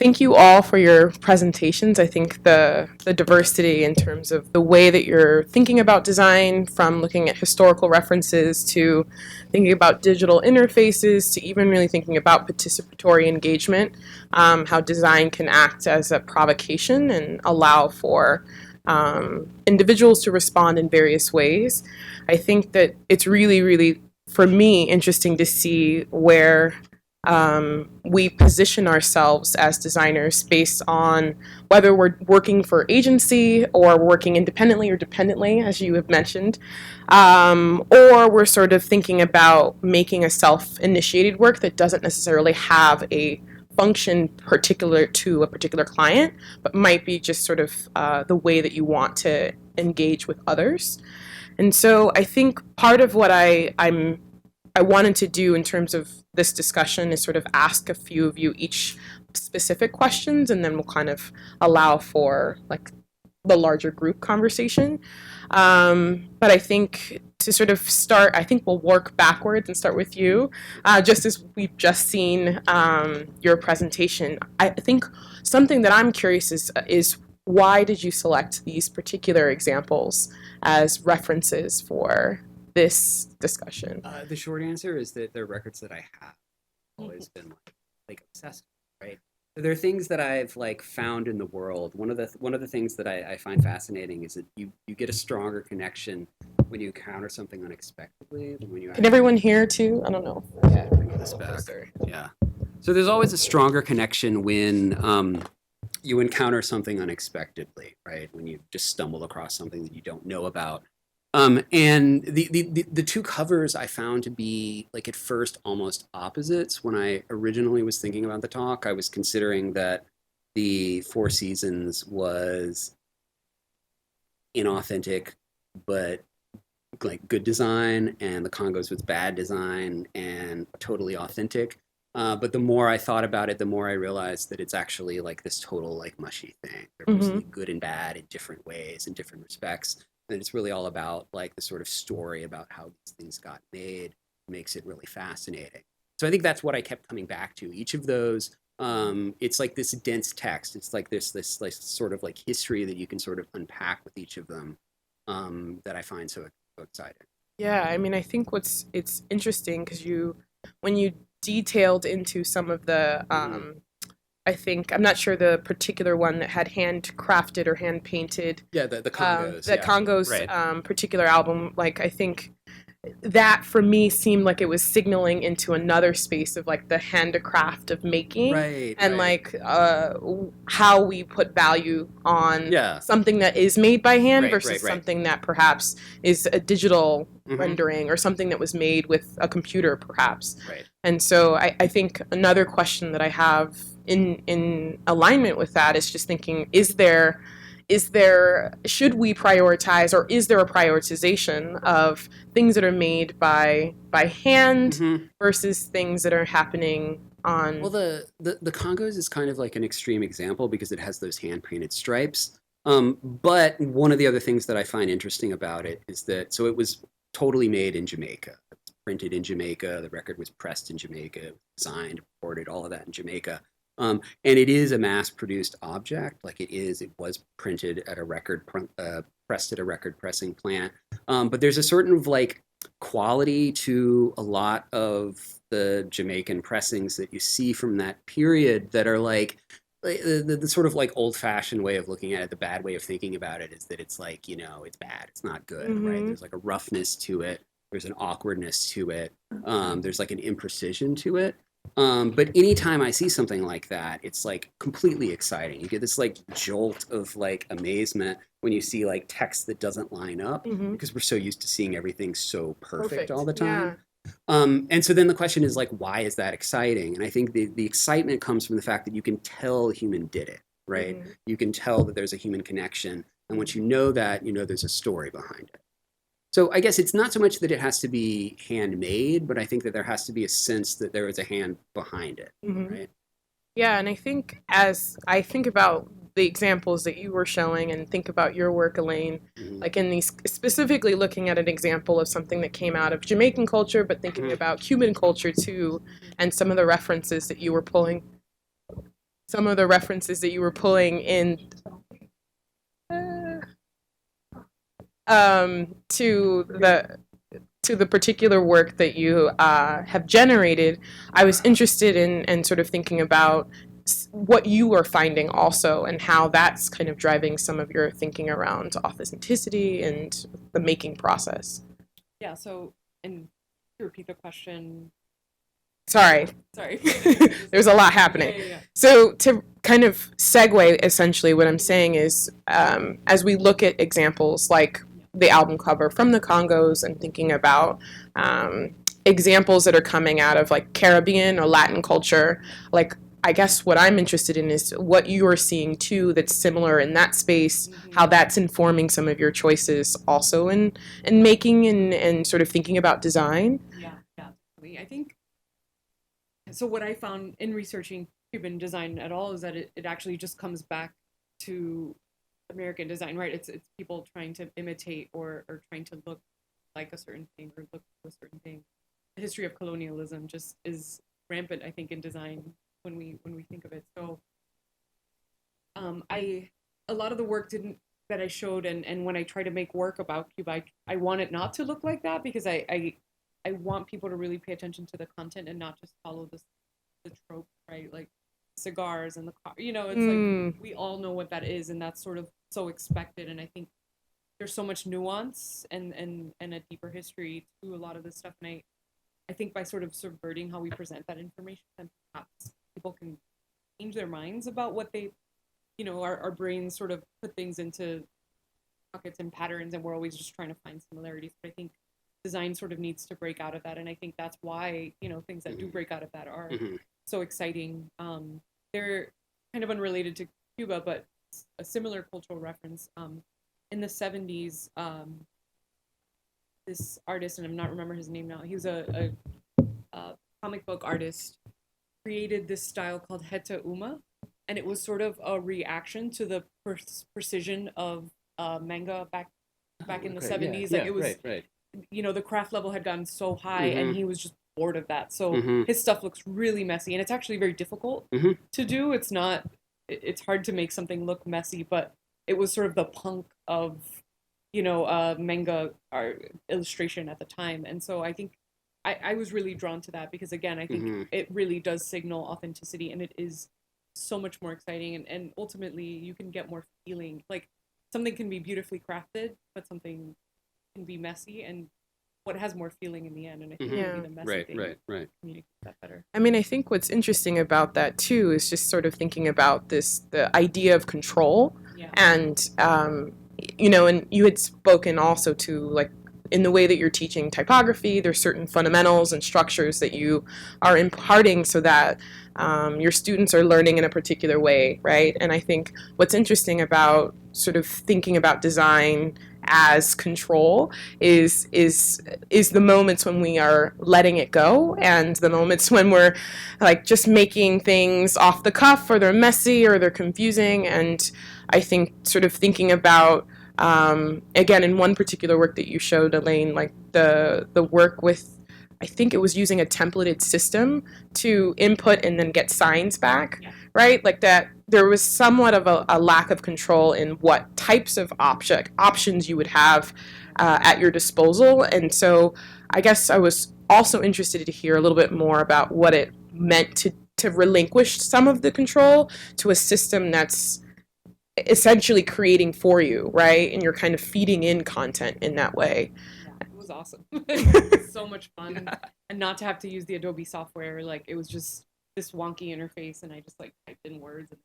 Thank you all for your presentations. I think the diversity in terms of the way that you're thinking about design, from looking at historical references to thinking about digital interfaces to even really thinking about participatory engagement, how design can act as a provocation and allow for individuals to respond in various ways. I think that it's really, really, for me, interesting to see where we position ourselves as designers based on whether we're working for agency or working independently or dependently, as you have mentioned, or we're sort of thinking about making a self-initiated work that doesn't necessarily have a function particular to a particular client, but might be just sort of the way that you want to engage with others. And so I think part of what I wanted to do in terms of this discussion is sort of ask a few of you each specific questions, and then we'll kind of allow for like the larger group conversation. But I think to sort of start, I think we'll work backwards and start with you, just as we've just seen your presentation. I think something that I'm curious is why did you select these particular examples as references for this discussion? The short answer is that they're records that I have always been like obsessed with, right? So there are things that I've like found in the world. One of the things that I find fascinating is that you get a stronger connection when you encounter something unexpectedly than when you. Can everyone hear too? I don't know. Yeah, bring this back. Yeah. So there's always a stronger connection when you encounter something unexpectedly, right? When you just stumble across something that you don't know about. And the two covers I found to be like at first almost opposites. When I originally was thinking about the talk, I was considering that the Four Seasons was inauthentic, but like good design, and the Congos was bad design and totally authentic. But the more I thought about it, the more I realized that it's actually like this total like mushy thing. They're mostly good and bad in different ways, in different respects. And it's really all about like the sort of story about how these things got made makes it really fascinating. So I think that's what I kept coming back to. Each of those, it's like this dense text. It's like this like sort of like history that you can sort of unpack with each of them, that I find so exciting. Yeah, I mean, I think it's interesting because when you detailed into some of the I think, I'm not sure the particular one that had handcrafted or hand painted. Yeah, the Congos. The Congos right. Particular album. Like, I think that for me seemed like it was signaling into another space of like the handicraft of making, right, and right. like how we put value on something that is made by hand versus something that perhaps is a digital rendering or something that was made with a computer perhaps. Right. And so I think another question that I have in alignment with that is just thinking, should we prioritize, or is there a prioritization of things that are made by hand versus things that are happening on? Well, the Congos is kind of like an extreme example because it has those hand painted stripes. But one of the other things that I find interesting about it is that, so it was totally made in Jamaica. It was printed in Jamaica. The record was pressed in Jamaica, designed, recorded, all of that in Jamaica. And it is a mass-produced object. Like it was printed at a pressed at a record pressing plant. But there's a certain of like quality to a lot of the Jamaican pressings that you see from that period that are like the sort of like old-fashioned way of looking at it. The bad way of thinking about it is that it's like, it's bad, it's not good, right? There's like a roughness to it. There's an awkwardness to it. There's like an imprecision to it. But anytime I see something like that, it's like completely exciting. You get this like jolt of like amazement when you see like text that doesn't line up because we're so used to seeing everything so perfect all the time. Yeah. And so then the question is like, why is that exciting? And I think the excitement comes from the fact that you can tell a human did it, right? You can tell that there's a human connection. And once you know that, there's a story behind it. So I guess it's not so much that it has to be handmade, but I think that there has to be a sense that there is a hand behind it, right? Yeah, and I think as I think about the examples that you were showing and think about your work, Elaine, like in these, specifically looking at an example of something that came out of Jamaican culture, but thinking about Cuban culture too, and some of the references that you were pulling some of the references that you were pulling in to the particular work that you have generated, I was interested in sort of thinking about what you are finding also and how that's kind of driving some of your thinking around authenticity and the making process. Yeah, so, and to repeat the question. Sorry. There's a lot happening. Yeah. So to kind of segue, essentially what I'm saying is as we look at examples like the album cover from the Congos and thinking about examples that are coming out of like Caribbean or Latin culture, like I guess what I'm interested in is what you are seeing too that's similar in that space, how that's informing some of your choices also in making and sort of thinking about design. Yeah, definitely. I think, so what I found in researching Cuban design at all is that it actually just comes back to American design, right? It's people trying to imitate or trying to look like a certain thing or look for a certain thing. The history of colonialism just is rampant, I think, in design when we think of it. So a lot of the work that I showed and when I try to make work about Cuba, I want it not to look like that because I want people to really pay attention to the content and not just follow the trope, right? Like cigars and the car, it's like we all know what that is, and that's sort of so expected. And I think there's so much nuance and a deeper history to a lot of this stuff. And I think by sort of subverting how we present that information, then perhaps people can change their minds about what they, our brains sort of put things into pockets and patterns, and we're always just trying to find similarities. But I think design sort of needs to break out of that, and I think that's why things that do break out of that are so exciting. They're kind of unrelated to Cuba, but a similar cultural reference. In the 70s, this artist, and I'm not remember his name now, he was a comic book artist, created this style called Heta Uma, and it was sort of a reaction to the precision of manga back in the 70s. Yeah, like it was right. The craft level had gotten so high, and he was just bored of that. So his stuff looks really messy, and it's actually very difficult to do. It's hard to make something look messy, but it was sort of the punk of manga art illustration at the time. And so I think I was really drawn to that because, again, I think it really does signal authenticity, and it is so much more exciting, and ultimately you can get more feeling. Like something can be beautifully crafted, but something can be messy, and what has more feeling in the end. And I think maybe the messy thing communicates that better. I mean, I think what's interesting about that too is just sort of thinking about the idea of control, and and you had spoken also to like in the way that you're teaching typography, there's certain fundamentals and structures that you are imparting so that your students are learning in a particular way, right? And I think what's interesting about sort of thinking about design as control is the moments when we are letting it go, and the moments when we're like just making things off the cuff, or they're messy or they're confusing. And I think sort of thinking about again, in one particular work that you showed, Elaine, like the work with, I think it was using a templated system to input and then get signs back, right? Like that there was somewhat of a lack of control in what types of options you would have at your disposal. And so I guess I was also interested to hear a little bit more about what it meant to relinquish some of the control to a system that's essentially creating for you, right? And you're kind of feeding in content in that way. Yeah, it was awesome. It was so much fun. And not to have to use the Adobe software. Like it was just this wonky interface, and I just like typed in words. And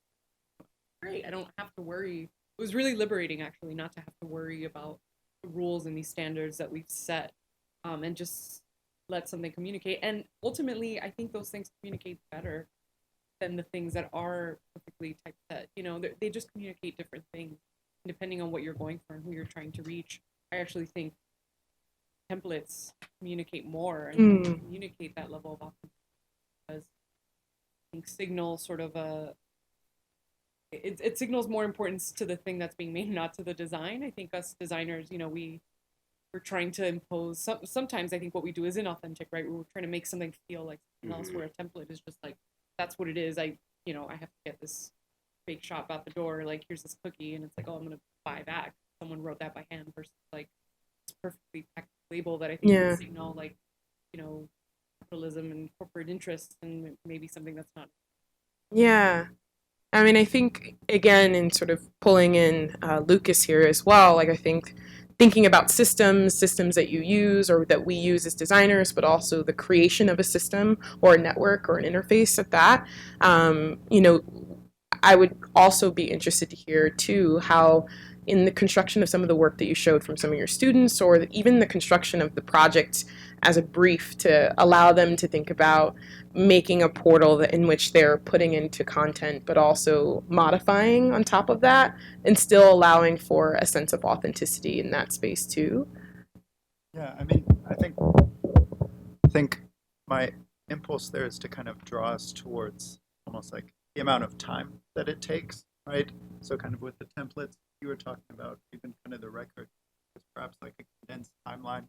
great, I don't have to worry. It was really liberating, actually, not to have to worry about the rules and these standards that we've set, and just let something communicate. And ultimately, I think those things communicate better than the things that are perfectly typeset. They just communicate different things depending on what you're going for and who you're trying to reach. I actually think templates communicate more and communicate that level of authenticity, because I think signal sort of it signals more importance to the thing that's being made, not to the design. I think us designers, we're trying to impose. Sometimes I think what we do is inauthentic, right? We're trying to make something feel like something else, where a template is just like, that's what it is. I I have to get this fake shop out the door. Like, here's this cookie, and it's like, oh, I'm gonna buy that. Someone wrote that by hand versus like this perfectly packaged label that I think Yeah. can signal like, capitalism and corporate interests, and maybe something that's not. Yeah. I mean, I think, again, in sort of pulling in Lucas here as well, like, I think thinking about systems that you use or that we use as designers, but also the creation of a system or a network or an interface at that, I would also be interested to hear, too, how in the construction of some of the work that you showed from some of your students, or even the construction of the project as a brief to allow them to think about making a portal that, in which they're putting into content, but also modifying on top of that, and still allowing for a sense of authenticity in that space too. Yeah, I mean, I think my impulse there is to kind of draw us towards almost like the amount of time that it takes, right? So kind of with the templates you were talking about, even kind of the record, is perhaps like a condensed timeline,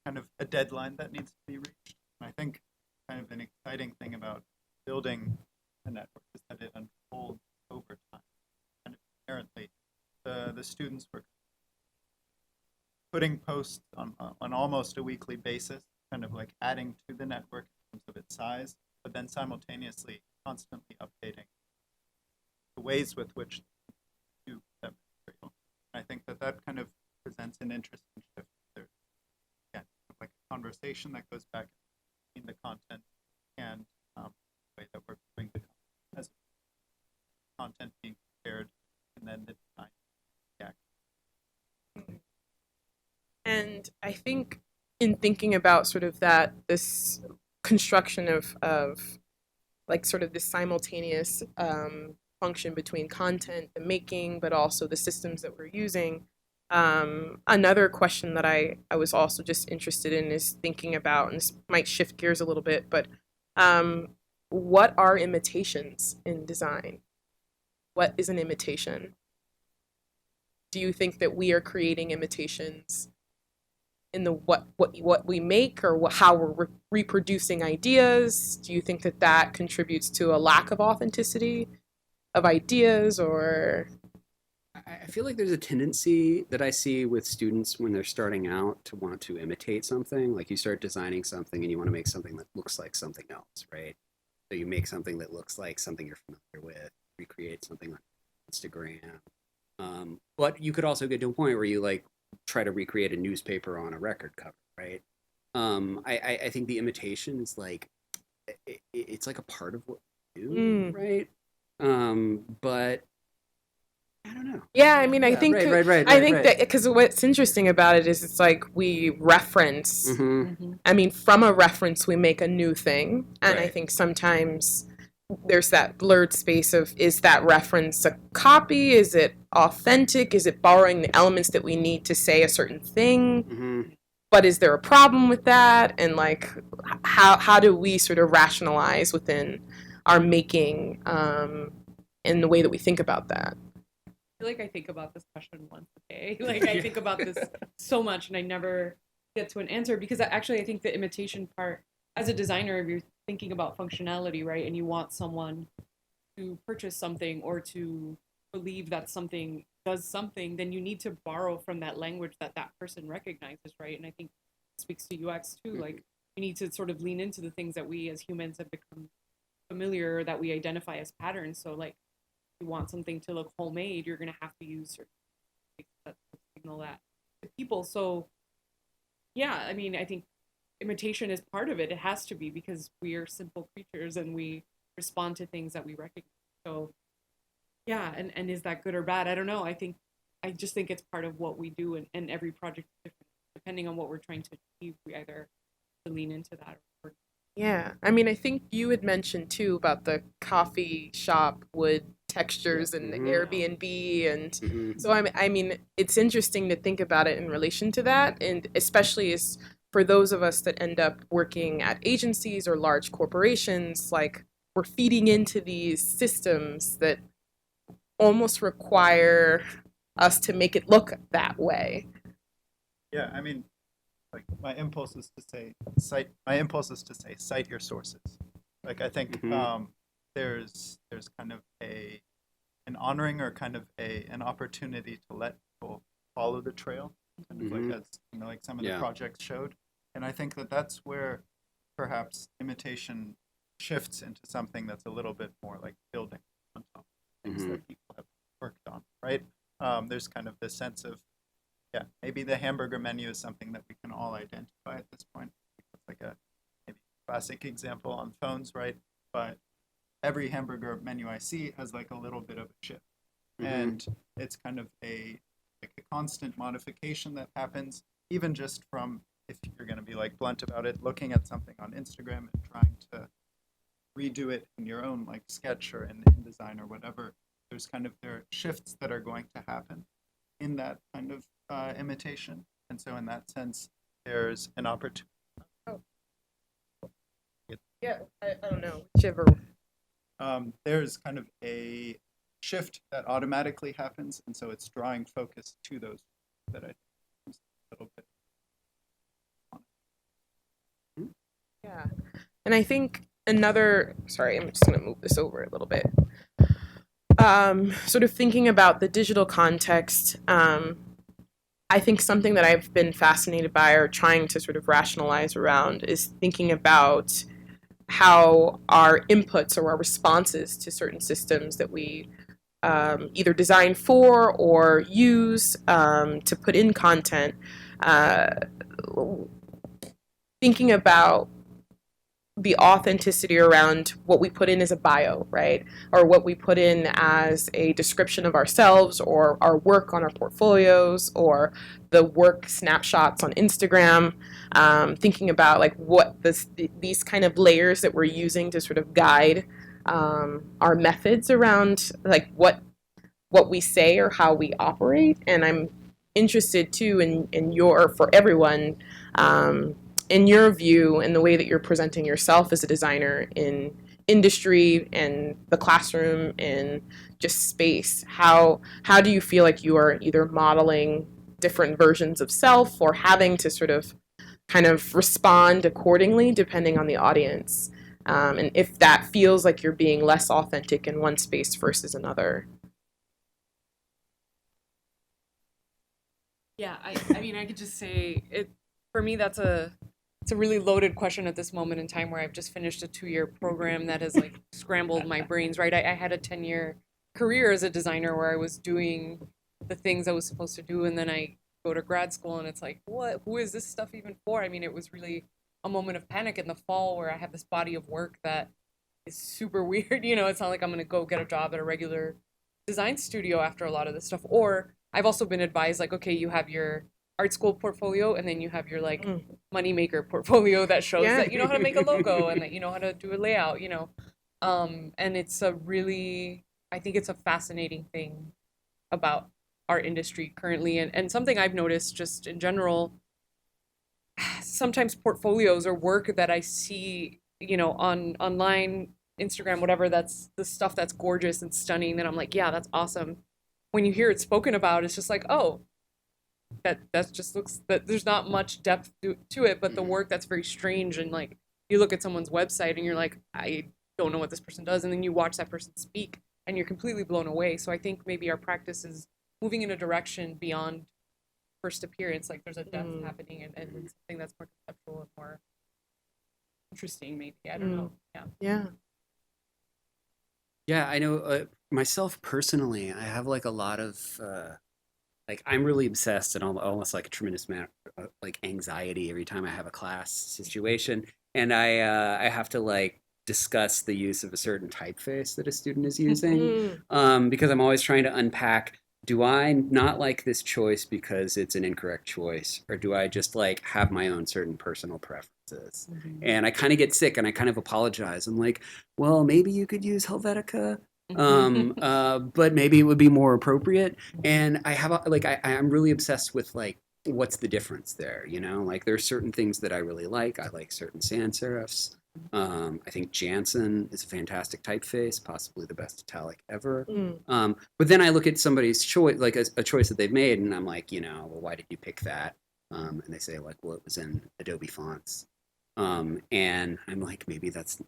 kind of a deadline that needs to be reached. And I think kind of an exciting thing about building a network is that it unfolds over time. And inherently, the students were putting posts on almost a weekly basis, kind of like adding to the network in terms of its size, but then simultaneously constantly updating the ways with which they do that material. And I think that kind of presents an interesting shift. There's, again, like a conversation that goes back in the content and the way that we're doing the content, as content being prepared and then the design. And I think in thinking about sort of this construction of like sort of this simultaneous function between content, the making, but also the systems that we're using. Another question that I was also just interested in is thinking about, and this might shift gears a little bit, but what are imitations in design? What is an imitation? Do you think that we are creating imitations in the what we make, or how we're reproducing ideas? Do you think that contributes to a lack of authenticity of ideas, or I feel like there's a tendency that I see with students when they're starting out to want to imitate something. Like, you start designing something and you want to make something that looks like something else, right? So you make something that looks like something you're familiar with, recreate something on Instagram. But you could also get to a point where you like try to recreate a newspaper on a record cover, right? I think the imitation is like it's like a part of what we do, right? But I don't know. yeah, I mean, I Yeah, think right, I think right. that because what's interesting about it is it's like we reference. Mm-hmm. I mean, from a reference, we make a new thing, and I Right. think sometimes there's that blurred space of, is that reference a copy? Is it authentic? Is it borrowing the elements that we need to say a certain thing? Mm-hmm. But is there a problem with that? And like, how do we sort of rationalize within our making and the way that we think about that? I feel like I think about this question once a day. Like, I think about this so much, and I never get to an answer, because actually I think the imitation part, as a designer, if you're thinking about functionality, right, and you want someone to purchase something or to believe that something does something, then you need to borrow from that language that that person recognizes, right? And I think it speaks to UX too. Like, we need to sort of lean into the things that we as humans have become familiar, that we identify as patterns. So, like, if you want something to look homemade, you're going to have to use certain things that signal that to people. So, yeah, I mean, I think imitation is part of it. It has to be, because we are simple creatures and we respond to things that we recognize. So, yeah, and is that good or bad? I don't know. I just think it's part of what we do, and every project is different. Depending on what we're trying to achieve, we either lean into that or Yeah, I mean, I think you had mentioned too about the coffee shop wood textures and the Mhm. Airbnb, and Mm-hmm. so I mean, it's interesting to think about it in relation to that, and especially as for those of us that end up working at agencies or large corporations, like we're feeding into these systems that almost require us to make it look that way. Yeah, I mean, like my impulse is to say cite your sources, Like I think there's kind of an honoring or kind of an opportunity to let people follow the trail, kind of like as like some of the projects showed. And I think that that's where perhaps imitation shifts into something that's a little bit more like building on top of things that people have worked on, right? There's kind of this sense of, maybe the hamburger menu is something that we can all identify at this point. It's like a maybe classic example on phones, right? But every hamburger menu I see has like a little bit of a shift. And it's kind of a constant modification that happens, even just from, if you're going to be like blunt about it, looking at something on Instagram and trying to redo it in your own like sketch or in InDesign or whatever. There are shifts that are going to happen in that kind of imitation. And so in that sense, there's an opportunity. Yeah, I don't know. Whichever. There's kind of a shift that automatically happens, and so it's drawing focus to those that I think is a little bit. Yeah. And I think sorry, I'm just going to move this over a little bit. Sort of thinking about the digital context, I think something that I've been fascinated by or trying to sort of rationalize around is thinking about how our inputs or our responses to certain systems that we either design for or use to put in content, thinking about the authenticity around what we put in as a bio, right? Or what we put in as a description of ourselves or our work on our portfolios or the work snapshots on Instagram. Thinking about like what these kind of layers that we're using to sort of guide our methods around like what we say or how we operate. And I'm interested too for everyone, in your view and the way that you're presenting yourself as a designer in industry and the classroom and just space. How do you feel like you are either modeling different versions of self or having to sort of kind of respond accordingly depending on the audience? And if that feels like you're being less authentic in one space versus another. Yeah, I mean, I could just say it. For me, it's a really loaded question at this moment in time where I've just finished a 2-year program that has like scrambled my brains. Right, I had a 10-year career as a designer where I was doing the things I was supposed to do, and then I go to grad school, and it's like, what? Who is this stuff even for? I mean, it was really a moment of panic in the fall where I have this body of work that is super weird. You know, it's not like I'm gonna go get a job at a regular design studio after a lot of this stuff. Or I've also been advised like, okay, you have your art school portfolio and then you have your like moneymaker portfolio that shows that you know how to make a logo and that you know how to do a layout, you know. And it's I think it's a fascinating thing about our industry currently, and something I've noticed just in general, sometimes portfolios or work that I see, you know, online, Instagram, whatever, that's the stuff that's gorgeous and stunning, that I'm like, yeah, that's awesome. When you hear it spoken about, it's just like, oh, that just looks, that there's not much depth to it, but the work that's very strange, and like you look at someone's website and you're like, I don't know what this person does, and then you watch that person speak and you're completely blown away. So I think maybe our practice is moving in a direction beyond first appearance, like there's a depth happening, and something that's more conceptual and more interesting, maybe. I don't know. Yeah, I know myself personally, I have like a lot of like I'm really obsessed and almost like a tremendous amount of like anxiety every time I have a class situation, and I have to like discuss the use of a certain typeface that a student is using, because I'm always trying to unpack, do I not like this choice because it's an incorrect choice, or do I just like have my own certain personal preferences? And I kind of get sick and I kind of apologize. I'm like, well, maybe you could use Helvetica, but maybe it would be more appropriate. And I have I'm really obsessed with like, what's the difference there? You know, like there's certain things that I really like. I like certain sans serifs. I think Jansen is a fantastic typeface, possibly the best italic ever. But then I look at somebody's choice, like a choice that they've made, and I'm like, you know, well, why did you pick that? And they say like, well, it was in Adobe fonts. And I'm like, maybe that's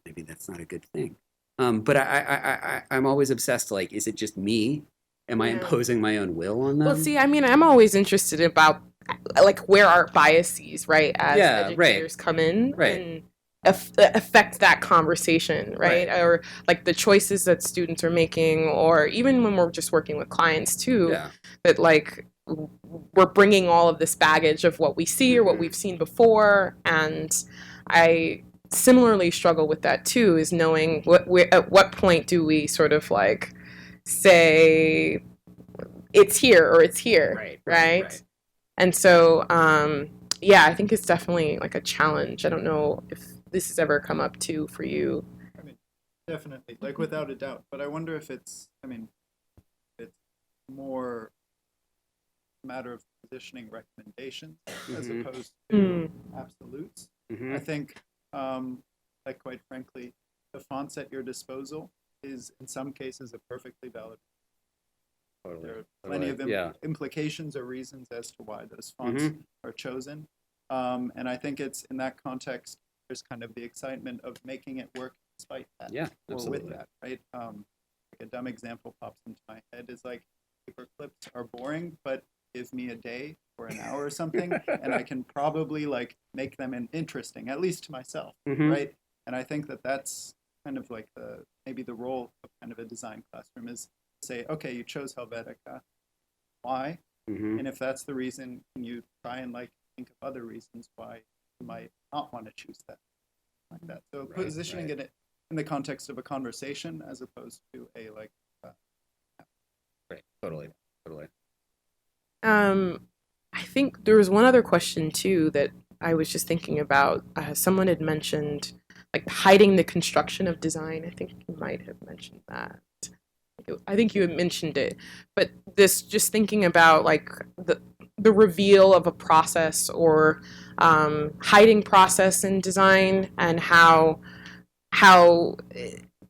not a good thing. But I'm always obsessed. Like, is it just me? Am I Yeah. imposing my own will on them? Well, see, I mean, I'm always interested about like where our biases, right, as Yeah, right. educators come in Right. and affect that conversation, right? Right. Or like the choices that students are making, or even when we're just working with clients too, Yeah. that like we're bringing all of this baggage of what we see or what Mhm. we've seen before, and I similarly struggle with that too. Is knowing at what point do we sort of like say it's here or it's here, right? And so, yeah, I think it's definitely like a challenge. I don't know if this has ever come up too for you. I mean, definitely, like without a doubt. But I wonder if it's, I mean, it's more a matter of positioning recommendations as Mhm. opposed Hmm. to absolutes. Mhm. I think, like quite frankly, the fonts at your disposal is in some cases a perfectly valid. Totally. There are plenty of Yeah. implications or reasons as to why those fonts Mhm. are chosen. And I think it's in that context, there's kind of the excitement of making it work despite that Yeah. or Absolutely. with that, right? Like a dumb example pops into my head is like paper clips are boring, but give me a day or an hour or something, and I can probably like make them interesting, at least to myself, Mhm. right? And I think that that's kind of like maybe the role of kind of a design classroom is to say, okay, you chose Helvetica, why? Mhm. And if that's the reason, can you try and like think of other reasons why you might not want to choose that, like that? So Right, positioning right. it in the context of a conversation as opposed to a like. Right. Totally. Totally. I think there was one other question too that I was just thinking about. Someone had mentioned like hiding the construction of design. I think you might have mentioned that. I think you had mentioned it, but this just thinking about like the reveal of a process or hiding process in design and how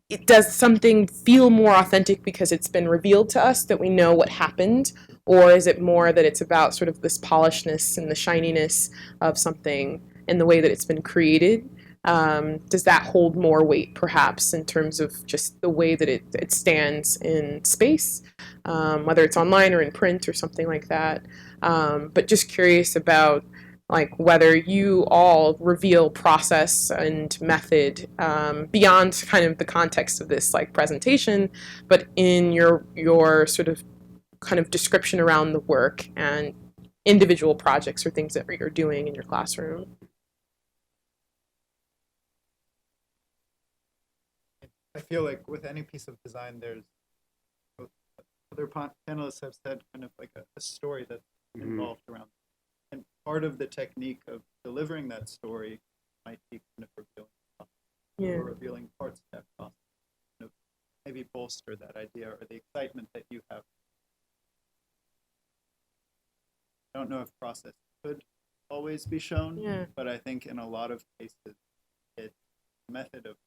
it does something feel more authentic because it's been revealed to us that we know what happened, or is it more that it's about sort of this polishedness and the shininess of something in the way that it's been created? Does that hold more weight, perhaps, in terms of just the way that it stands in space, whether it's online or in print or something like that? But just curious about like whether you all reveal process and method beyond kind of the context of this like presentation, but in your sort of kind of description around the work and individual projects or things that you're doing in your classroom. I feel like with any piece of design, there's other panelists have said kind of like a story that's Mhm. involved around. And part of the technique of delivering that story might be kind of revealing or revealing parts of that process. Kind of maybe bolster that idea or the excitement that you have. I don't know if process could always be shown, Yeah. but I think in a lot of cases, it's a method of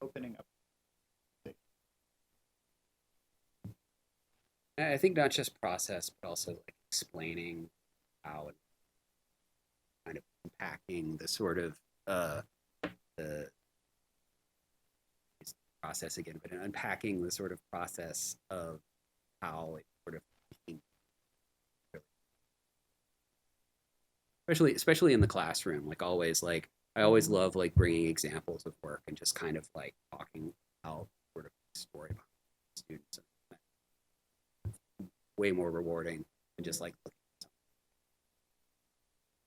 opening up. I think not just process, but also like explaining how and kind of unpacking the sort of the process again, but unpacking the sort of process of how it sort of especially in the classroom. Like always, like I always love like bringing examples of work and just kind of like talking about sort of the story behind students. Way more rewarding than just like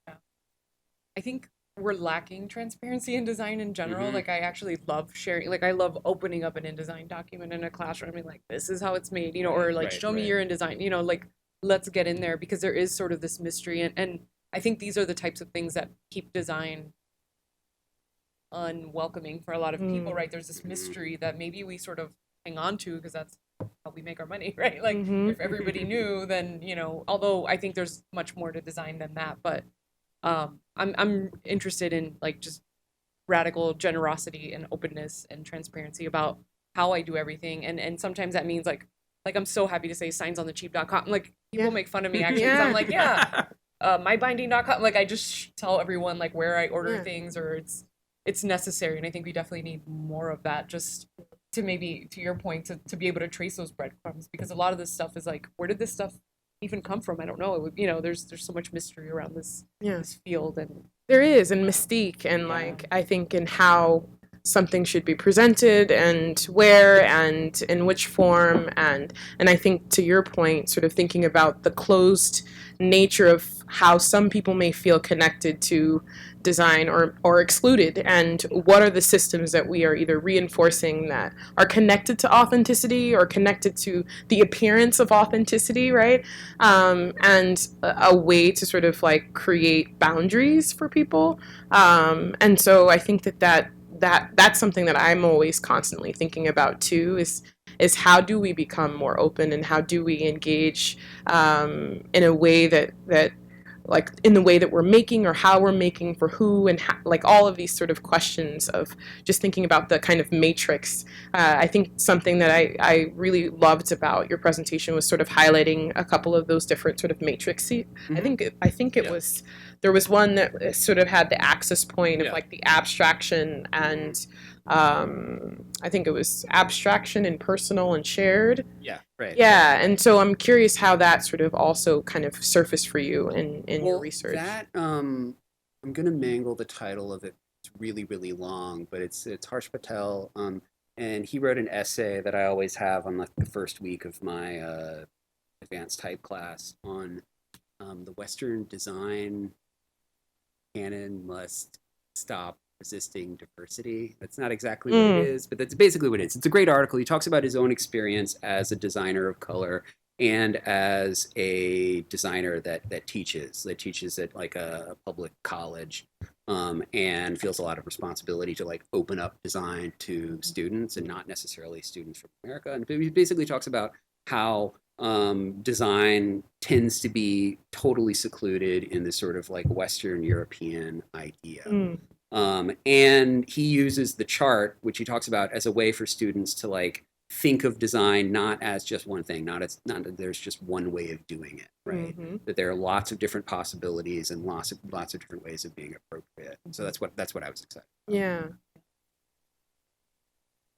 I think we're lacking transparency in design in general. Mhm. Like I actually love sharing, like I love opening up an InDesign document in a classroom and being like, this is how it's made, or like Right, show me right. your InDesign, like let's get in there because there is sort of this mystery and I think these are the types of things that keep design unwelcoming for a lot of people, right? There's this mystery that maybe we sort of hang on to because that's how we make our money, right? Like if everybody knew, then although I think there's much more to design than that, but I'm interested in like just radical generosity and openness and transparency about how I do everything, and sometimes that means like I'm so happy to say signs on the cheap.com. Like people make fun of me actually because I'm like, yeah, mybinding.com. Like I just tell everyone like where I order Yeah. things, or it's necessary, and I think we definitely need more of that, just to maybe, to your point, to be able to trace those breadcrumbs, because a lot of this stuff is like, where did this stuff even come from? I don't know. It would, there's so much mystery around Yeah. this field, and There is, and mystique, and like I think in how something should be presented, and where, and in which form, and I think to your point, sort of thinking about the closed nature of how some people may feel connected to design or excluded, and what are the systems that we are either reinforcing that are connected to authenticity or connected to the appearance of authenticity, right? And a way to sort of like create boundaries for people. And so I think that's something that I'm always constantly thinking about too, is how do we become more open, and how do we engage in a way that like in the way that we're making, or how we're making, for who, and how, like all of these sort of questions of just thinking about the kind of matrix. I think something that I really loved about your presentation was sort of highlighting a couple of those different sort of matrices. I think it was, there was one that sort of had the axis point of like the abstraction, and I think it was abstraction and personal and shared. Yeah, right. Yeah, and so I'm curious how that sort of also kind of surfaced for you in your research. That I'm gonna mangle the title of it. It's really, really long, but it's Harsh Patel. And he wrote an essay that I always have on like the first week of my advanced type class on the Western design canon must stop resisting diversity. That's not exactly what it is, but that's basically what it is. It's a great article. He talks about his own experience as a designer of color and as a designer that teaches at like a public college, and feels a lot of responsibility to like open up design to students and not necessarily students from America. And he basically talks about how design tends to be totally secluded in this sort of like Western European idea. And he uses the chart, which he talks about, as a way for students to like think of design not as just one thing, not that there's just one way of doing it, right? That there are lots of different possibilities and lots of different ways of being appropriate. So that's what I was excited about. Yeah.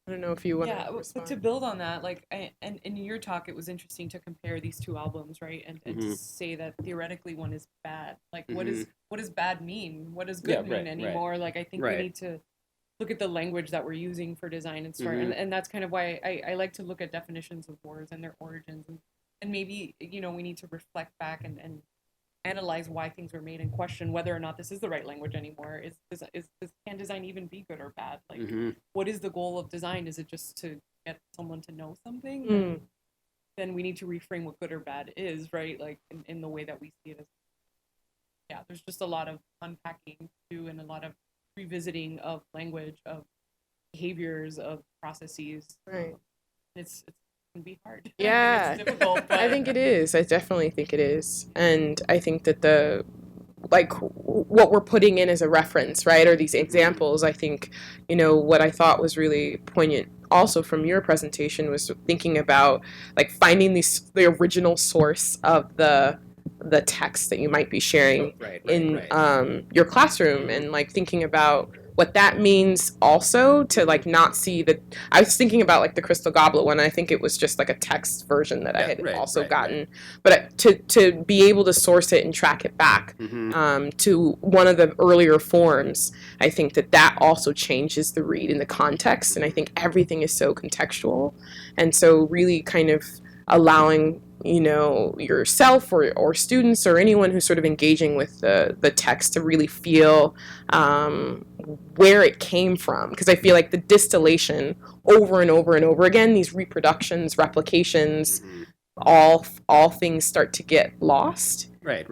I don't know if you want yeah, to but respond. to build on that, like, and in your talk, it was interesting to compare these two albums, right? And to say that theoretically one is bad. Like, what does bad mean? What does good mean anymore? Like, I think we need to look at the language that we're using for design and start, and that's kind of why I like to look at definitions of words and their origins, and maybe we need to reflect back and analyze why things were made and question whether or not this is the right language anymore. Can design even be good or bad? Like, what is the goal of design? Is it just to get someone to know something? Then we need to reframe what good or bad is, right? Like in the way that we see it as. There's just a lot of unpacking to do, and a lot of revisiting of language, of behaviors, of processes. Right. It's can be hard. Yeah, it's difficult. But I think it is. I definitely think it is, and I think that what we're putting in as a reference, right, or these examples. I think, what I thought was really poignant also from your presentation was thinking about like finding the original source of the text that you might be sharing in your classroom, and like thinking about what that means also, to like not see that. I was thinking about like the Crystal Goblet one. I think it was just like a text version that I had also gotten, but to be able to source it and track it back to one of the earlier forms, I think that also changes the read in the context, and I think everything is so contextual, and so really kind of allowing yourself or students or anyone who's sort of engaging with the text to really feel where it came from, because I feel like the distillation over and over and over again, these reproductions, replications, all things start to get lost. Right.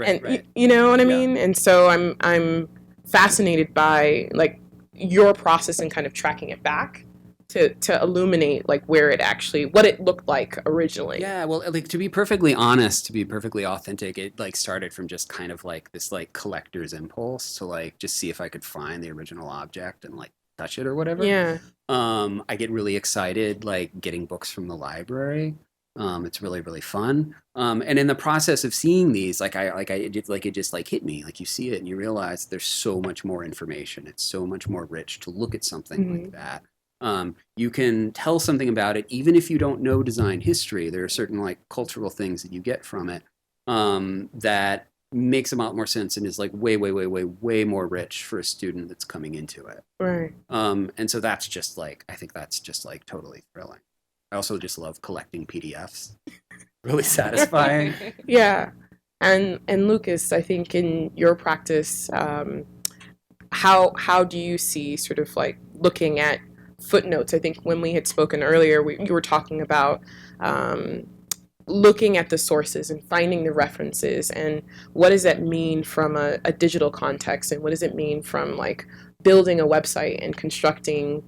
You know what I mean? And so I'm fascinated by like your process and kind of tracking it back to illuminate like what it looked like originally. Yeah, well, like to be perfectly honest, to be perfectly authentic, it like started from just kind of like this like collector's impulse to like just see if I could find the original object and like touch it or whatever. Yeah. I get really excited like getting books from the library. It's really, really fun. And in the process of seeing these, it just like hit me. Like you see it and you realize there's so much more information. It's so much more rich to look at something like that. You can tell something about it even if you don't know design history. There are certain like cultural things that you get from it that makes a lot more sense and is like way, way, way, way, way more rich for a student that's coming into it. Right. And so that's just like, I think that's just like totally thrilling. I also just love collecting PDFs. Really satisfying. Yeah. And Lucas, I think in your practice, how do you see sort of like looking at footnotes? I think when we had spoken earlier, you were talking about looking at the sources and finding the references, and what does that mean from a digital context, and what does it mean from like building a website and constructing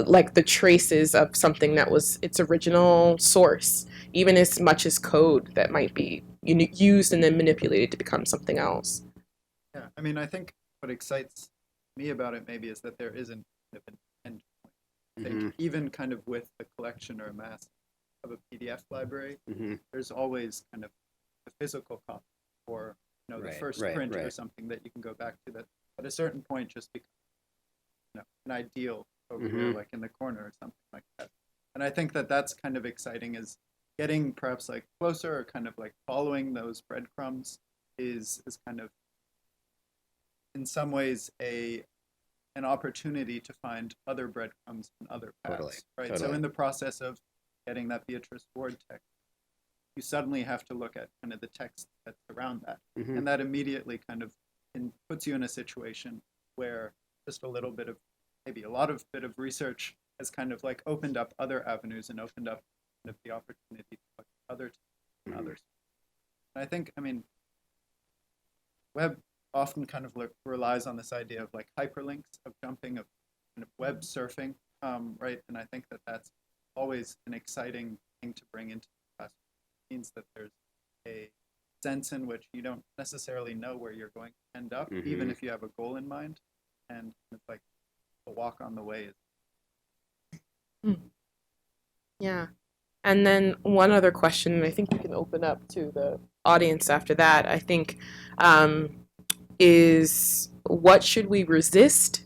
like the traces of something that was its original source, even as much as code that might be used and then manipulated to become something else. Yeah, I mean, I think what excites me about it maybe is that there isn't kind of an end point. I think even kind of with the collection or mass of a PDF library, there's always kind of a physical copy or the first print or something that you can go back to that at a certain point just becomes an ideal over here, like in the corner or something like that. And I think that that's kind of exciting, is getting perhaps like closer or kind of like following those breadcrumbs is kind of in some ways an opportunity to find other breadcrumbs and other paths, right? Totally. So in the process of getting that Beatrice Ward text, you suddenly have to look at kind of the text that's around that, and that immediately kind of puts you in a situation where just a little bit of, maybe a lot of bit of research has kind of like opened up other avenues and opened up kind of the opportunity to look at other texts and others. And I think, I mean, web often kind of relies on this idea of like hyperlinks, of jumping, of kind of web surfing, right? And I think that that's always an exciting thing to bring into the classroom. It means that there's a sense in which you don't necessarily know where you're going to end up, even if you have a goal in mind, and it's like a walk on the way. Yeah. And then one other question, and I think we can open up to the audience after that, I think, is what should we resist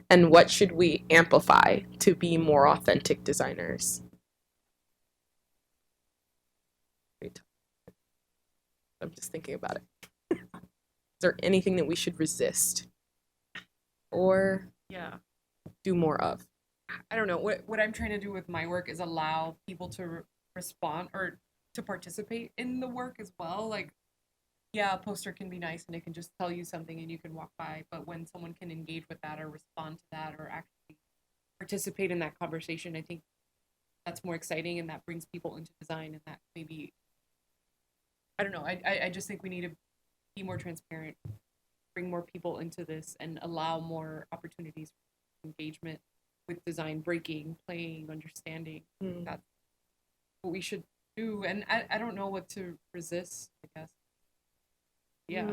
and what should we amplify to be more authentic designers? I'm just thinking about it. Is there anything that we should resist or do more of? I don't know. What I'm trying to do with my work is allow people to respond or to participate in the work as well. Like, yeah, a poster can be nice and it can just tell you something and you can walk by, but when someone can engage with that or respond to that or actually participate in that conversation, I think that's more exciting, and that brings people into design, and that maybe, I don't know, I just think we need to be more transparent, bring more people into this, and allow more opportunities for engagement with design, breaking, playing, understanding. That's what we should do. And I don't know what to resist, I guess. Yeah.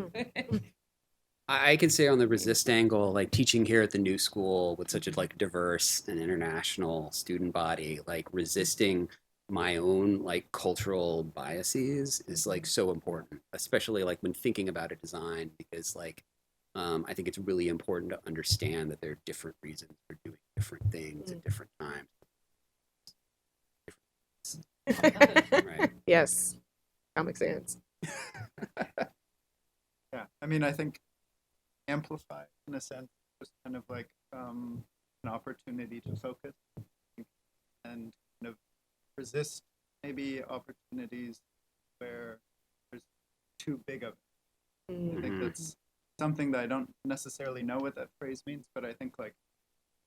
I could say on the resist angle, like teaching here at the new school with such a like diverse and international student body, like resisting my own like cultural biases is like so important, especially like when thinking about a design, because like I think it's really important to understand that there are different reasons for doing different things at different times. Right. Yes. Comic Sans. Yeah, I mean, I think amplify, in a sense, just kind of like an opportunity to focus and kind of resist maybe opportunities where there's too big of it. I think that's something that I don't necessarily know what that phrase means, but I think like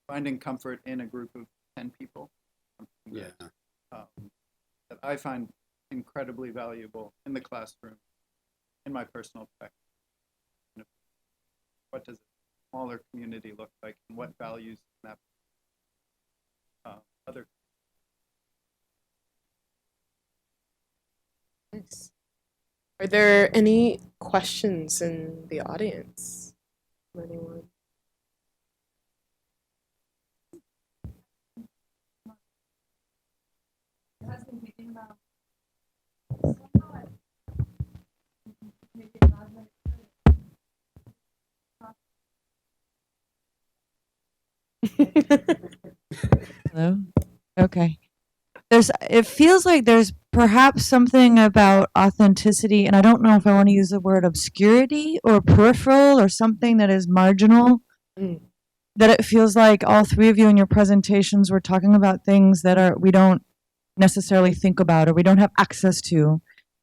finding comfort in a group of 10 people, that I find incredibly valuable in the classroom, in my personal practice. What does a smaller community look like, and what values can that other? Nice. Are there any questions in the audience from anyone? Has been thinking about Hello? Okay. It feels like there's perhaps something about authenticity, and I don't know if I want to use the word obscurity or peripheral or something that is marginal. Mm. That it feels like all three of you in your presentations were talking about things that we don't necessarily think about or we don't have access to,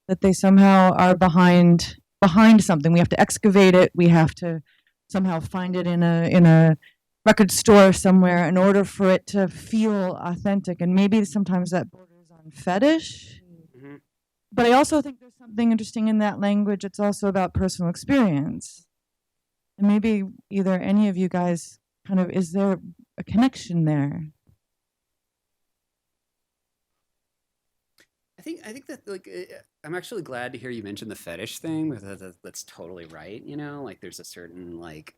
that they somehow are behind something. We have to excavate it. We have to somehow find it in a record store somewhere in order for it to feel authentic. And maybe sometimes that borders on fetish. Mm-hmm. But I also think there's something interesting in that language. It's also about personal experience. And maybe either any of you guys kind of, is there a connection there? I think that like I'm actually glad to hear you mention the fetish thing. That's totally right. You know, like there's a certain like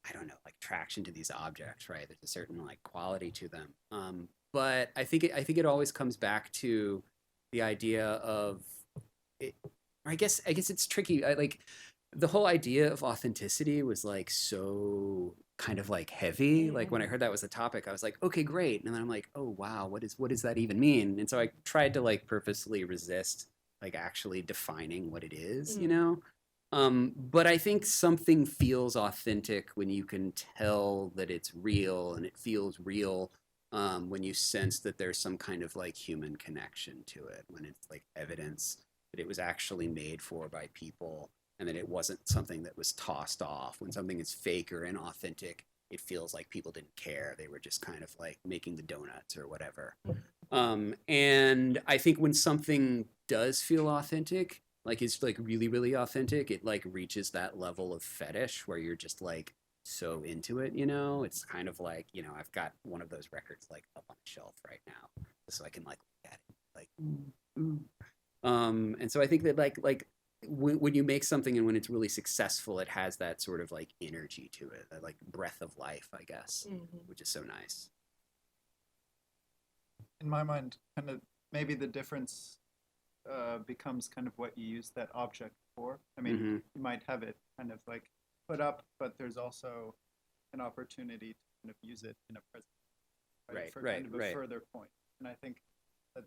I don't know, like traction to these objects, right? There's a certain like quality to them. But I think it always comes back to the idea of it. I guess it's tricky. Like the whole idea of authenticity was like so kind of like heavy. Like when I heard that was the topic, I was like, okay, great. And then I'm like, oh wow, what does that even mean? And so I tried to like purposely resist like actually defining what it is, you know? But I think something feels authentic when you can tell that it's real, and it feels real when you sense that there's some kind of like human connection to it, when it's like evidence that it was actually made for by people and that it wasn't something that was tossed off. When something is fake or inauthentic, it feels like people didn't care. They were just kind of like making the donuts or whatever. And I think when something does feel authentic, like it's like really, really authentic, it like reaches that level of fetish where you're just like so into it, you know? It's kind of like, you know, I've got one of those records like up on the shelf right now, so I can like look at it, like, ooh. And so I think that like when you make something and when it's really successful, it has that sort of like energy to it, that like breath of life, I guess, which is so nice. In my mind, kind of maybe the difference becomes kind of what you use that object for. I mean, you might have it kind of like put up, but there's also an opportunity to kind of use it in a present, right? For kind of a further point. And I think that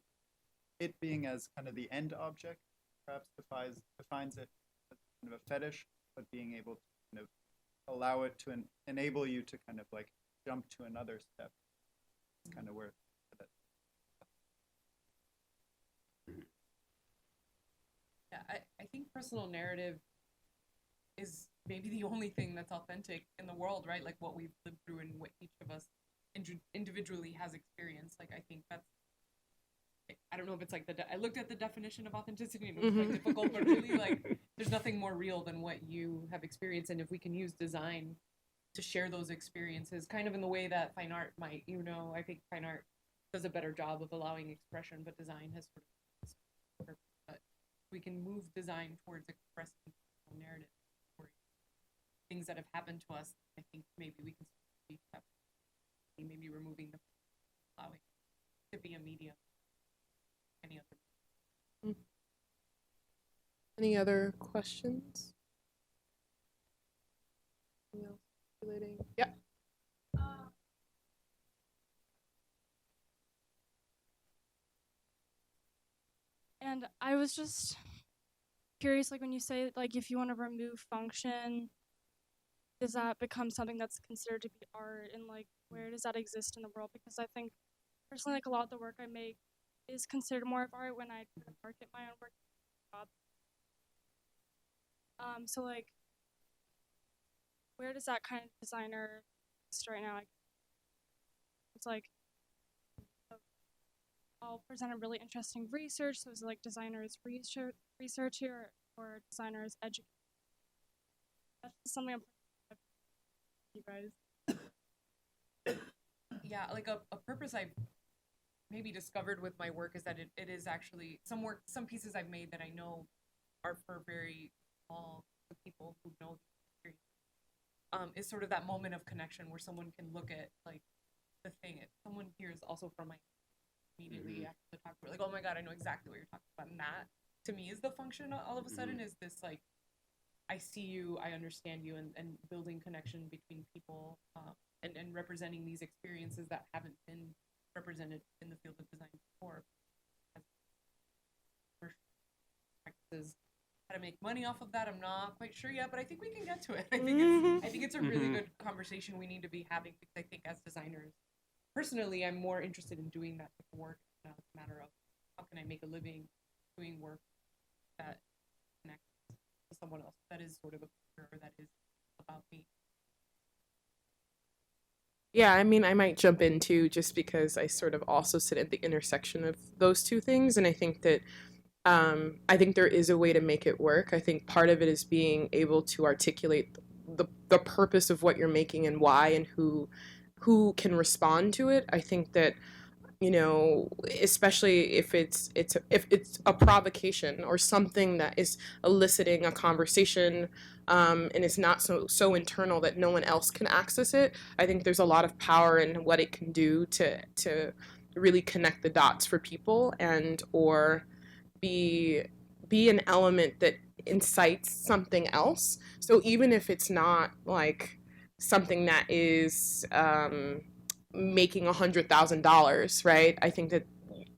it being as kind of the end object perhaps defines it as kind of a fetish, but being able to kind of allow it to enable you to kind of like jump to another step is kind of where that. Yeah, I think personal narrative is maybe the only thing that's authentic in the world, right? Like what we've lived through and what each of us individually has experienced. Like I think that's, I don't know if it's like I looked at the definition of authenticity and it was quite difficult, but really like there's nothing more real than what you have experienced. And if we can use design to share those experiences, kind of in the way that fine art might, you know, I think fine art does a better job of allowing expression, but design has sort of, but we can move design towards expressing narrative or things that have happened to us. I think maybe we can maybe removing the allowing to be a medium. Any other questions? Anything else relating? Yeah. And I was just curious, like when you say like if you want to remove function, does that become something that's considered to be art, and like where does that exist in the world? Because I think personally, like a lot of the work I make is considered more of art when I try to market my own work. So like, where does that kind of designer exist right now? It's like, I'll present a really interesting research. So it's like designers research here or designers educate. That's just something I'm you guys. Yeah, like a purpose I've maybe discovered with my work is that it is actually some pieces I've made that I know are for very small people who know the experience. Is sort of that moment of connection where someone can look at like the thing. Someone hears also from my immediately after the talk, like, oh my god, I know exactly what you're talking about. And that to me is the function all of a sudden is this like I see you, I understand you, and building connection between people and representing these experiences that haven't been represented in the field of design before. Practices. How to make money off of that, I'm not quite sure yet, but I think we can get to it. I think it's a really good conversation we need to be having, because I think as designers, personally, I'm more interested in doing that type of work. It's a matter of how can I make a living doing work that connects to someone else, that is sort of a career, that is about me. Yeah, I mean, I might jump in too, just because I sort of also sit at the intersection of those two things, and I think there is a way to make it work. I think part of it is being able to articulate the purpose of what you're making and why, and who can respond to it. I think that, you know, especially if it's a provocation or something that is eliciting a conversation, and it's not so internal that no one else can access it. I think there's a lot of power in what it can do to really connect the dots for people, and or be an element that incites something else. So even if it's not like something that is making $100,000, right? I think that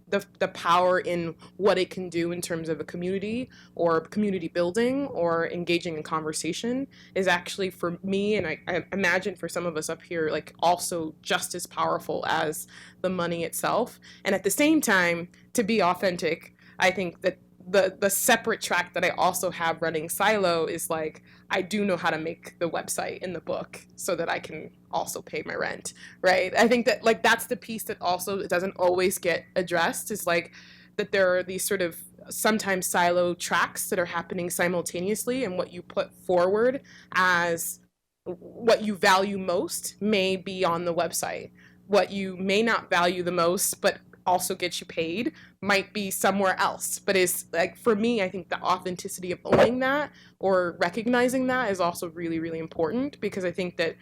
the power in what it can do in terms of a community or community building or engaging in conversation is actually, for me, and I imagine for some of us up here, like also just as powerful as the money itself. And at the same time, to be authentic, I think that the separate track that I also have running Silo is like, I do know how to make the website in the book so that I can also pay my rent, right? I think that like that's the piece that also doesn't always get addressed, is like that there are these sort of sometimes silo tracks that are happening simultaneously, and what you put forward as what you value most may be on the website. What you may not value the most, but also gets you paid, might be somewhere else. But is like, for me, I think the authenticity of owning that or recognizing that is also really, really important, because I think that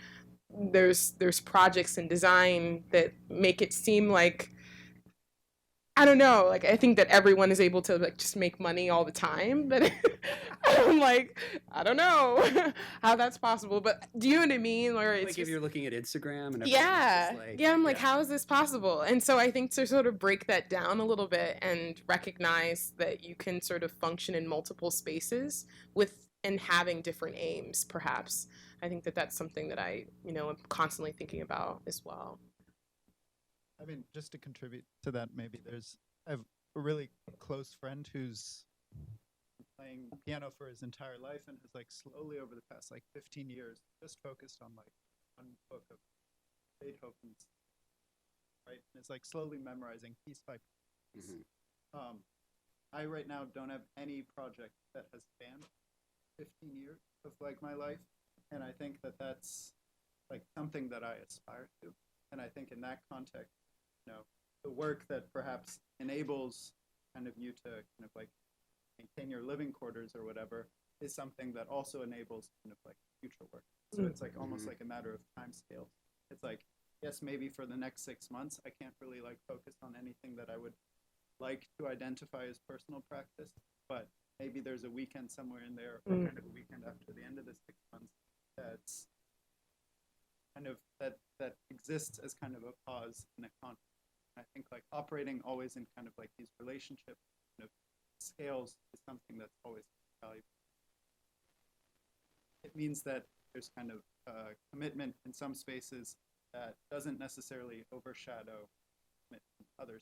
there's projects in design that make it seem like, I don't know, like I think that everyone is able to like just make money all the time, but I'm like, I don't know how that's possible. But do you know what I mean? Or it's Like if just, you're looking at Instagram and everyone's yeah, just like, yeah, I'm like, how is this possible? And so I think to sort of break that down a little bit and recognize that you can sort of function in multiple spaces with and having different aims, perhaps. I think that that's something that I, you know, am constantly thinking about as well. I mean, just to contribute to that, maybe I have a really close friend who's playing piano for his entire life and has like slowly over the past like 15 years just focused on like one book of Beethoven's, right? And it's like slowly memorizing piece by piece. I right now don't have any project that has spanned 15 years of like my life, and I think that that's like something that I aspire to. And I think in that context, you know, the work that perhaps enables kind of you to kind of like maintain your living quarters or whatever is something that also enables kind of like future work. So it's like almost like a matter of time scale. It's like, yes, maybe for the next 6 months, I can't really like focus on anything that I would like to identify as personal practice, but maybe there's a weekend somewhere in there, or kind of a weekend after the end of the 6 months that's kind of that exists as kind of a pause in a context. I think like operating always in kind of like these relationship kind of scales is something that's always valuable. It means that there's kind of commitment in some spaces that doesn't necessarily overshadow commitment in others.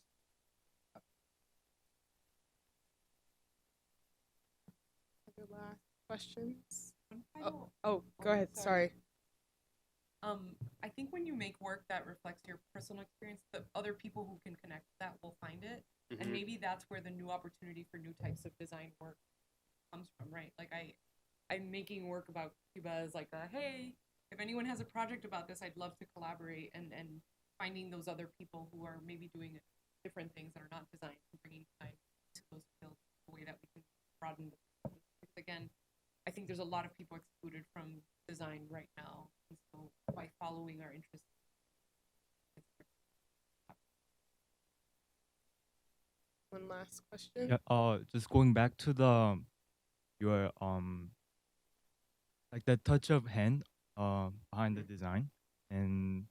Other last questions? Oh, Go ahead. Sorry. I think when you make work that reflects your personal experience, the other people who can connect with that will find it. And maybe that's where the new opportunity for new types of design work comes from, right? Like I'm making work about Cuba as like hey, if anyone has a project about this, I'd love to collaborate, and finding those other people who are maybe doing different things that are not design and bringing design to those fields in a way that we can broaden the, because again, I think there's a lot of people excluded from design right now. And so by following our interests. One last question. Yeah, just going back to the your like the touch of hand behind the design. And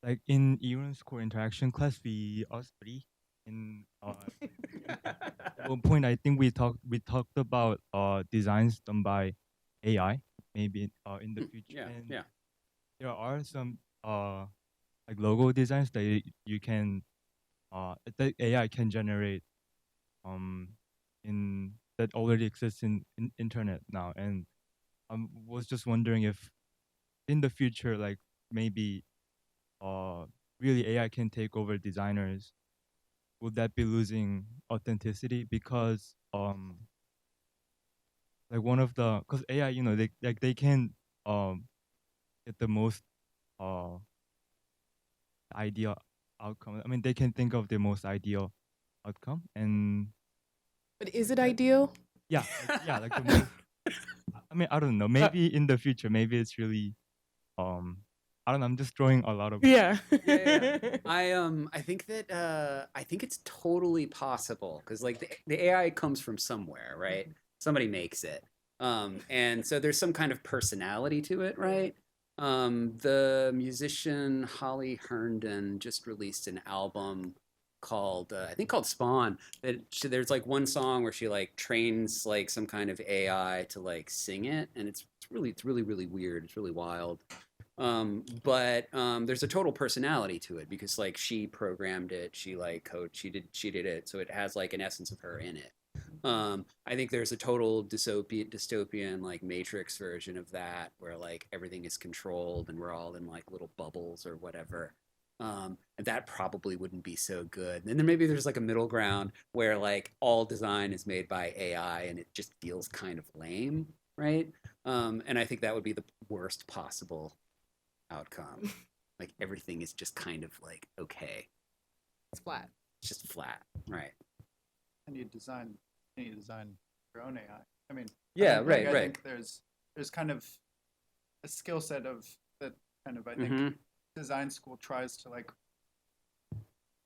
like in Aaron's core interaction class, we us three in at one point I think we talked about designs done by AI maybe in the future. Yeah, And yeah. there are some like logo designs that you can that AI can generate in that already exists in internet now. And I was just wondering if in the future, like maybe really AI can take over designers, would that be losing authenticity? Because like one of the, because AI, they can get the most uh ideal outcome. I mean, they can think of the most ideal outcome. And But is it ideal? yeah, like the most. I mean, I don't know. Maybe in the future, maybe it's really I don't know. I'm just throwing a lot of Yeah. Yeah. I think that I think it's totally possible because like the AI comes from somewhere, right? Somebody makes it. And so there's some kind of personality to it, right? The musician Holly Herndon just released an album called I think called Spawn. There's like one song where she like trains like some kind of AI to like sing it, and it's really weird. It's really wild. But there's a total personality to it because like she programmed it, she like coached, she did it, so it has like an essence of her in it. I think there's a total dystopian like Matrix version of that where like everything is controlled and we're all in like little bubbles or whatever. And that probably wouldn't be so good. And then maybe there's like a middle ground where like all design is made by AI and it just feels kind of lame, right? And I think that would be the worst possible outcome. Like everything is just kind of like okay. It's flat. It's just flat, right? And you design your own AI. I mean, Yeah, I right. think there's kind of a skill set of that kind of I think Mhm. design school tries to like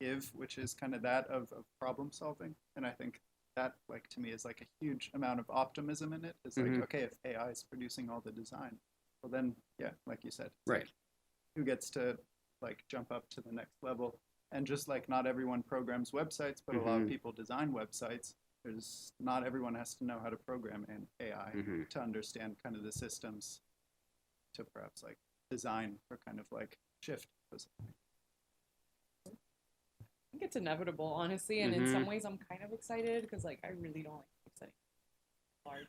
give, which is kind of that of problem solving. And I think that like to me is like a huge amount of optimism in it. It's like, Mhm. okay, if AI is producing all the design, well then yeah, like you said, it's Right. like, who gets to like jump up to the next level? And just like not everyone programs websites, but a lot of Mhm. people design websites. There's not everyone has to know how to program in AI Mhm. to understand kind of the systems to perhaps like design or kind of like shift. I think it's inevitable, honestly, and in Mhm. some ways, I'm kind of excited because, like, I really don't like setting large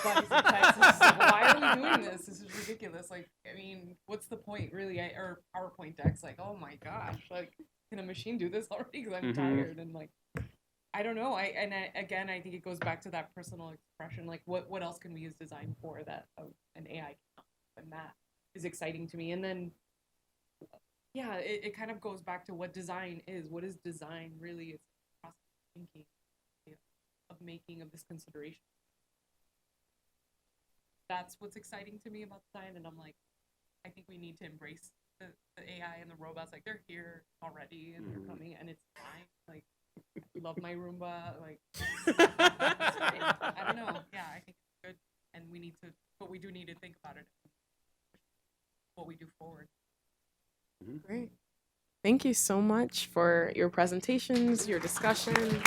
bodies of text. It's just like, why are we doing this? This is ridiculous. Like, I mean, what's the point, really? Or PowerPoint decks, like, oh my gosh, like, can a machine do this already? Because I'm Mhm. tired and like, I don't know. Again, I think it goes back to that personal expression. Like, what else can we use design for that an AI cannot? And that is exciting to me. And then yeah, it kind of goes back to what design is. What is design really? It's a process of thinking, you know, of making, of this consideration. That's what's exciting to me about design. And I'm like, I think we need to embrace the AI and the robots. Like, they're here already and they're coming and it's fine. Like, I love my Roomba. Like, it's great. I don't know. Yeah, I think it's good. And we need to, but we do need to think about it. What we do forward. Great. Thank you so much for your presentations, your discussion.